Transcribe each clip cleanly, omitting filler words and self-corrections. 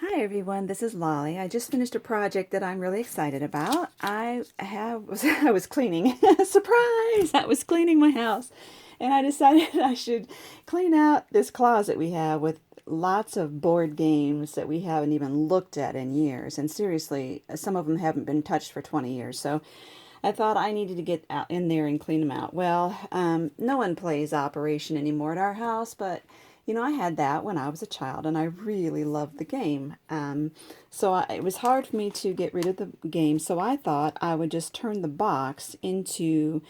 Hi everyone, this is Lolly. I just finished a project that I'm really excited about. I was cleaning. Surprise! I was cleaning my house. And I decided I should clean out this closet we have with lots of board games that we haven't even looked at in years. And seriously, some of them haven't been touched for 20 years. So I thought I needed to get out in there and clean them out. Well, no one plays Operation anymore at our house, but I had that when I was a child, and I really loved the game. It was hard for me to get rid of the game, so I thought I would just turn the box into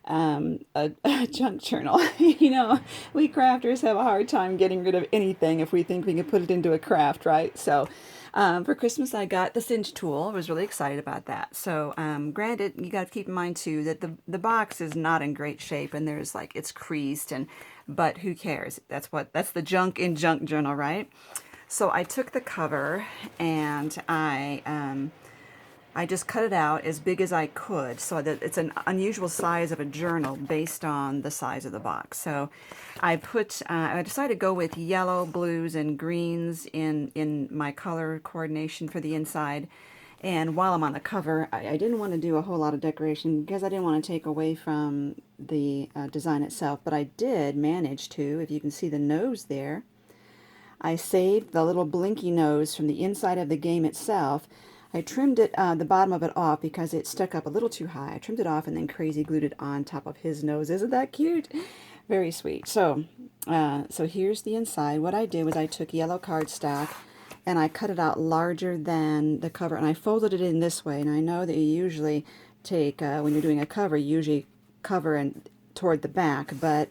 a junk journal. We crafters have a hard time getting rid of anything if we think we can put it into a craft, right? For Christmas, I got the cinch tool. I was really excited about that. Granted, you got to keep in mind too that the box is not in great shape, and it's creased, but who cares? That's the junk in junk journal, right? So I took the cover and I just cut it out as big as I could so that it's an unusual size of a journal based on the size of the box. So I decided to go with yellow, blues, and greens in my color coordination for the inside. And while I'm on the cover, I didn't want to do a whole lot of decoration because I didn't want to take away from the design itself, but I did manage to, if you can see the nose there, I saved the little blinky nose from the inside of the game itself. I trimmed the bottom of it off because it stuck up a little too high. I trimmed it off and then crazy glued it on top of his nose. Isn't that cute? Very sweet. So here's the inside. What I did was I took yellow cardstock and I cut it out larger than the cover, and I folded it in this way. And I know that you usually take, when you're doing a cover, you usually cover and toward the back, but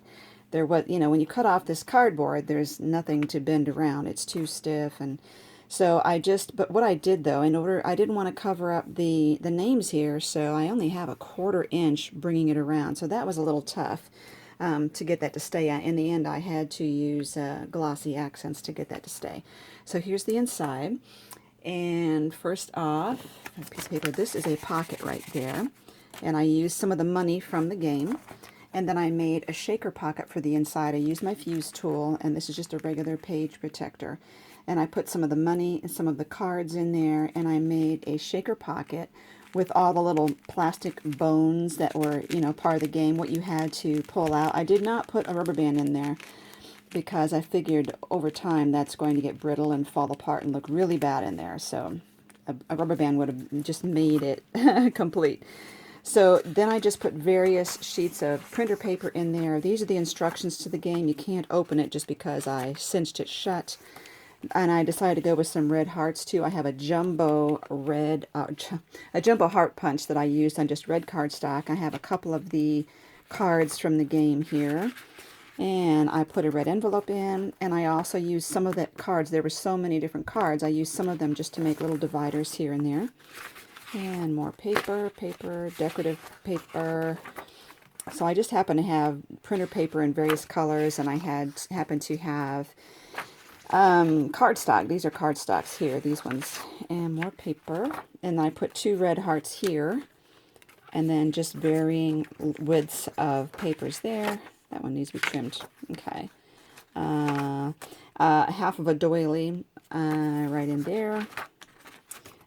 when you cut off this cardboard, there's nothing to bend around. It's too stiff. And but what I did though, I didn't want to cover up the names here, so I only have a 1/4 inch bringing it around. So that was a little tough to get that to stay. In the end, I had to use glossy accents to get that to stay. So here's the inside. And first off, a piece of paper. This is a pocket right there. And I used some of the money from the game. And then I made a shaker pocket for the inside. I used my fuse tool, and this is just a regular page protector. And I put some of the money and some of the cards in there, and I made a shaker pocket with all the little plastic bones that were, part of the game, what you had to pull out. I did not put a rubber band in there because I figured over time that's going to get brittle and fall apart and look really bad in there. So a rubber band would have just made it complete. So then I just put various sheets of printer paper in there. These are the instructions to the game. You can't open it just because I cinched it shut. And I decided to go with some red hearts too. I have a jumbo heart punch that I used on just red cardstock. I have a couple of the cards from the game here. And I put a red envelope in, and I also used some of the cards. There were so many different cards. I used some of them just to make little dividers here and there. And more paper, decorative paper. So I just happen to have printer paper in various colors, and I happened to have cardstock. These are cardstocks here, these ones. And more paper. And I put 2 red hearts here. And then just varying widths of papers there. That one needs to be trimmed. Okay. Half of a doily right in there.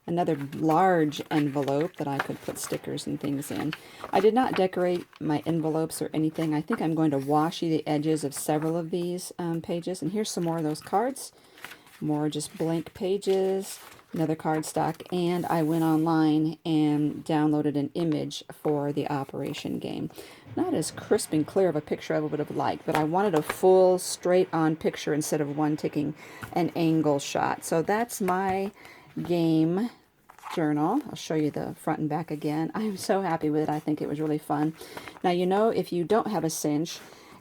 Another large envelope that I could put stickers and things in. I did not decorate my envelopes or anything. I think I'm going to washi the edges of several of these pages. And here's some more of those cards. More just blank pages. Another cardstock. And I went online and downloaded an image for the Operation game. Not as crisp and clear of a picture I would have liked, but I wanted a full straight-on picture instead of one taking an angle shot. So that's my game journal. I'll show you the front and back again. I'm so happy with it. I think it was really fun. Now, if you don't have a cinch,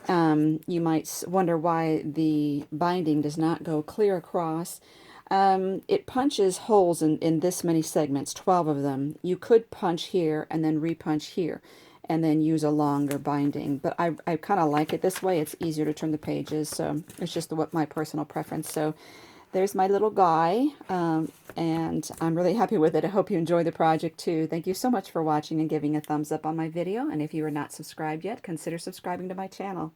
you might wonder why the binding does not go clear across. It punches holes in this many segments, 12 of them. You could punch here and then repunch here and then use a longer binding. But I kind of like it this way. It's easier to turn the pages, so it's just my personal preference. So there's my little guy, and I'm really happy with it. I hope you enjoy the project too. Thank you so much for watching and giving a thumbs up on my video. And if you are not subscribed yet, consider subscribing to my channel.